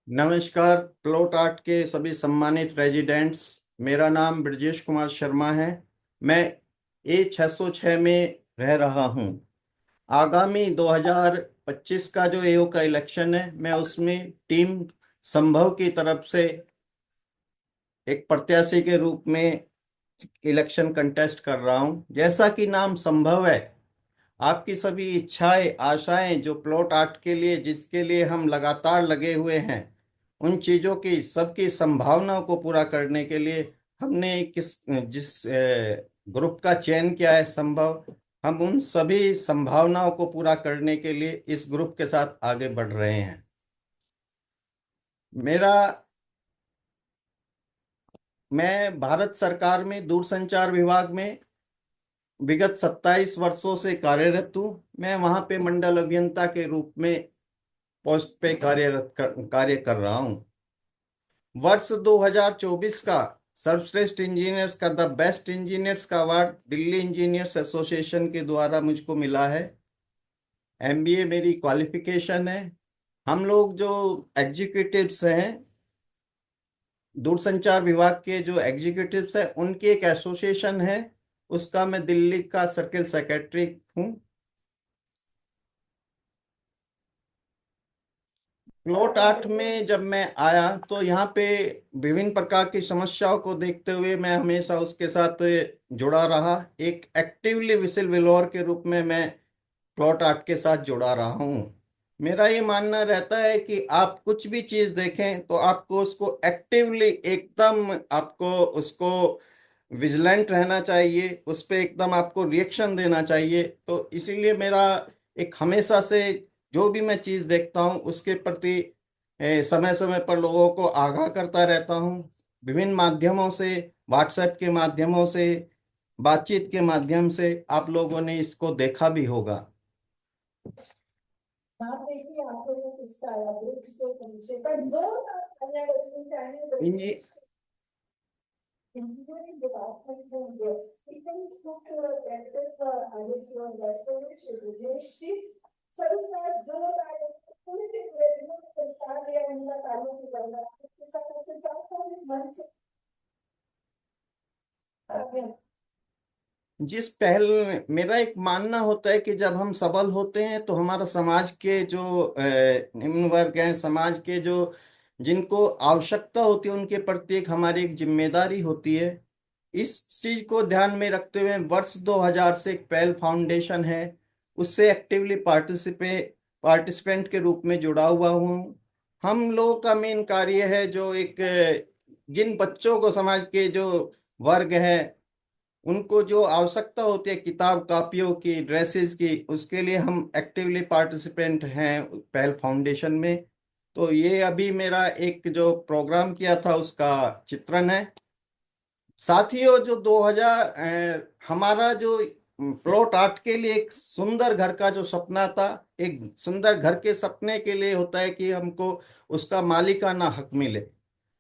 नमस्कार plot art के सभी सम्मानित रेजिडेंट्स। मेरा नाम ब्रजेश कुमार शर्मा है। मैं A 606 में रह रहा हूं। आगामी 2025 का जो एओ का इलेक्शन है, मैं उसमें टीम संभव की तरफ से एक प्रत्याशी के रूप में इलेक्शन कंटेस्ट कर रहा हूं। जैसा कि नाम संभव है, आपकी सभी इच्छाएं आशाएं जो प्लॉट आर्ट के लिए जिसके लिए हम लगातार लगे हुए हैं, उन चीजों की सबकी संभावनाओं को पूरा करने के लिए हमने जिस ग्रुप का चयन किया है संभव, हम उन सभी संभावनाओं को पूरा करने के लिए इस ग्रुप के साथ आगे बढ़ रहे हैं। मेरा मैं भारत सरकार में दूरसंचार विभाग में विगत 27 वर्षों से कार्यरत हूँ। मैं वहां पे मंडल अभियंता के रूप में पोस्ट पे कार्य कर रहा हूँ। वर्ष 2024 का सर्वश्रेष्ठ इंजीनियर्स का द बेस्ट इंजीनियर्स का अवार्ड दिल्ली इंजीनियर्स एसोसिएशन के द्वारा मुझको मिला है। एमबीए मेरी क्वालिफिकेशन है। हम लोग जो एग्जीक्यूटिव्स हैं, दूरसंचार विभाग के जो एग्जीक्यूटिव्स हैं, उनकी एक एसोसिएशन है, उसका मैं दिल्ली का सर्किल सेक्रेटरी हूँ। प्लॉट आर्ट में जब मैं आया तो यहाँ पे विभिन्न प्रकार की समस्याओं को देखते हुए मैं हमेशा उसके साथ जुड़ा रहा। एक एक्टिवली विसिल ब्लोअर के रूप में मैं प्लॉट आर्ट के साथ जुड़ा रहा हूँ। मेरा ये मानना रहता है कि आप कुछ भी चीज देखें तो आपको उसको एक्टिवली एकदम आपको उसको विजिलेंट रहना चाहिए, उस पे एकदम आपको रिएक्शन देना चाहिए। तो इसीलिए मेरा एक हमेशा से जो भी मैं चीज देखता हूँ उसके प्रति समय समय पर लोगों को आगाह करता रहता हूँ। विभिन्न माध्यमों से, व्हाट्सएप के माध्यमों से, बातचीत के माध्यम से आप लोगों ने इसको देखा भी होगा। आप देखिए आपको वो किसका आया ब्रिज के पीछे पर जोर अन्य बचनी चाहिए इंजी engineering department में yes people took active added to our Rajesh जी सभी का जोर आया पूरे के पूरे दिनों में स्टार्ट लिया उनका तालुक की करना इसके साथ साथ इस मंच आगे जिस पहल मेरा एक मानना होता है कि जब हम सबल होते हैं तो हमारा समाज के जो निम्न वर्ग हैं, समाज के जो जिनको आवश्यकता होती है, उनके प्रति एक हमारी एक जिम्मेदारी होती है। इस चीज को ध्यान में रखते हुए वर्ष 2000 से एक पहल फाउंडेशन है, उससे एक्टिवली पार्टिसिपेंट के रूप में जुड़ा हुआ हूँ। हम लोगों का मेन कार्य है जो एक जिन बच्चों को समाज के जो वर्ग है, उनको जो आवश्यकता होती है किताब कापियों की, ड्रेसेस की, उसके लिए हम एक्टिवली पार्टिसिपेंट हैं पहल फाउंडेशन में। तो ये अभी मेरा एक जो प्रोग्राम किया था उसका चित्रण है। साथियों, जो 2000 हमारा जो प्लॉट आर्ट के लिए एक सुंदर घर का जो सपना था, एक सुंदर घर के सपने के लिए होता है कि हमको उसका मालिकाना हक मिले।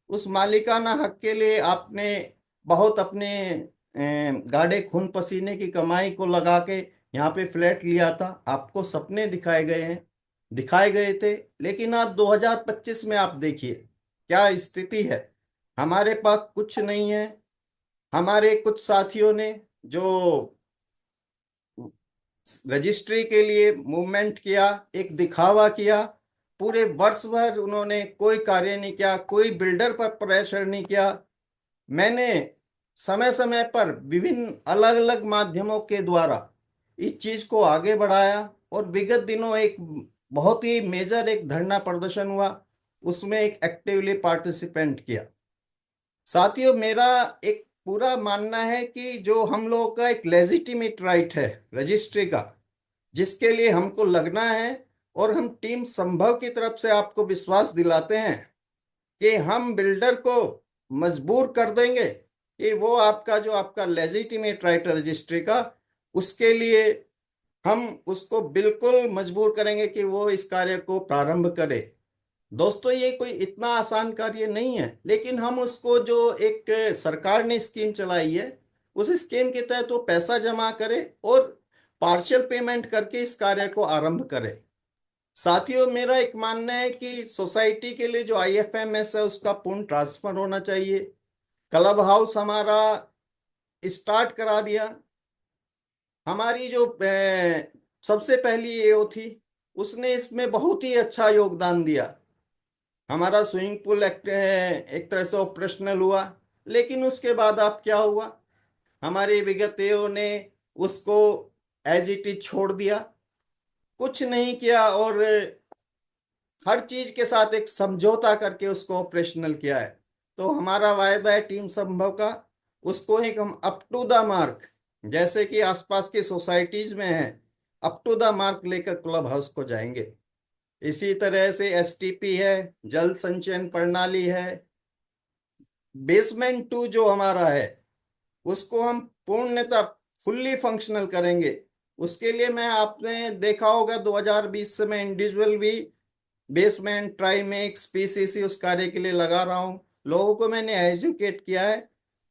उस मालिकाना हक के लिए आपने बहुत अपने गाढ़े खून पसीने की कमाई को लगा के यहाँ पे फ्लैट लिया था। आपको सपने दिखाए गए थे। लेकिन आज 2025 में आप देखिए क्या स्थिति है। हमारे पास कुछ नहीं है। हमारे कुछ साथियों ने जो रजिस्ट्री के लिए मूवमेंट किया, एक दिखावा किया, पूरे वर्ष भर उन्होंने कोई कार्य नहीं किया, कोई बिल्डर पर प्रेशर नहीं किया। मैंने समय समय पर विभिन्न अलग अलग माध्यमों के द्वारा इस चीज को आगे बढ़ाया और विगत दिनों एक बहुत ही मेजर एक धरना प्रदर्शन हुआ, उसमें एक एक्टिवली पार्टिसिपेंट किया। साथियों, मेरा एक पूरा मानना है कि जो हम लोगों का एक लेजिटिमेट राइट है रजिस्ट्री का, जिसके लिए हमको लगना है, और हम टीम संभव की तरफ से आपको विश्वास दिलाते हैं कि हम बिल्डर को मजबूर कर देंगे कि वो आपका जो आपका लेजिटिमेट राइट है रजिस्ट्री का, उसके लिए हम उसको बिल्कुल मजबूर करेंगे कि वो इस कार्य को प्रारंभ करे। दोस्तों, ये कोई इतना आसान कार्य नहीं है, लेकिन हम उसको जो एक सरकार ने स्कीम चलाई है, उस स्कीम के तहत वो पैसा जमा करे और पार्शियल पेमेंट करके इस कार्य को आरंभ करे। साथियों, मेरा एक मानना है कि सोसाइटी के लिए जो आईएफएमएस है उसका पूर्ण ट्रांसफर होना चाहिए। क्लब हाउस हमारा स्टार्ट करा दिया। हमारी जो सबसे पहली एओ थी, उसने इसमें बहुत ही अच्छा योगदान दिया। हमारा स्विमिंग पूल एक तरह से ऑपरेशनल हुआ। लेकिन उसके बाद आप क्या हुआ, हमारे विगत एओ ने उसको एज इट इज छोड़ दिया, कुछ नहीं किया, और हर चीज के साथ एक समझौता करके उसको ऑपरेशनल किया है। तो हमारा वायदा है टीम संभव का, उसको एक हम अप टू द मार्क, जैसे कि आसपास की सोसाइटीज में है, अप टू द मार्क लेकर क्लब हाउस को जाएंगे। इसी तरह से एसटीपी है, जल संचयन प्रणाली है, बेसमेंट टू जो हमारा है उसको हम पूर्णतः फुल्ली फंक्शनल करेंगे। उसके लिए मैं, आपने देखा होगा 2020 से मैं इंडिविजुअल भी बेसमेंट ट्राईमेक्स पीसीसी उस कार्य के लिए लगा रहा हूँ। लोगों को मैंने एजुकेट किया है।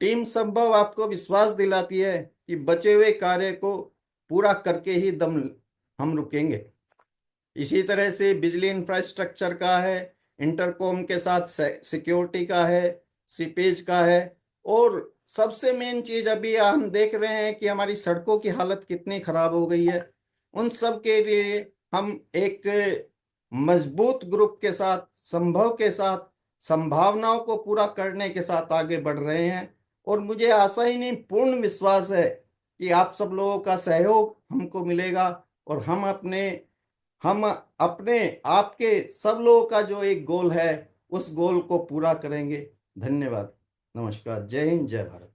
टीम संभव आपको विश्वास दिलाती है कि बचे हुए कार्य को पूरा करके ही दम हम रुकेंगे। इसी तरह से बिजली इंफ्रास्ट्रक्चर का है, इंटरकॉम के साथ सिक्योरिटी का है, सीपेज का है, और सबसे मेन चीज अभी हम देख रहे हैं कि हमारी सड़कों की हालत कितनी खराब हो गई है। उन सब के लिए हम एक मजबूत ग्रुप के साथ, संभव के साथ, संभावनाओं को पूरा करने के साथ आगे बढ़ रहे हैं। और मुझे आशा ही नहीं, पूर्ण विश्वास है कि आप सब लोगों का सहयोग हमको मिलेगा, और हम अपने आपके सब लोगों का जो एक गोल है उस गोल को पूरा करेंगे। धन्यवाद। नमस्कार। जय हिंद, जय भारत।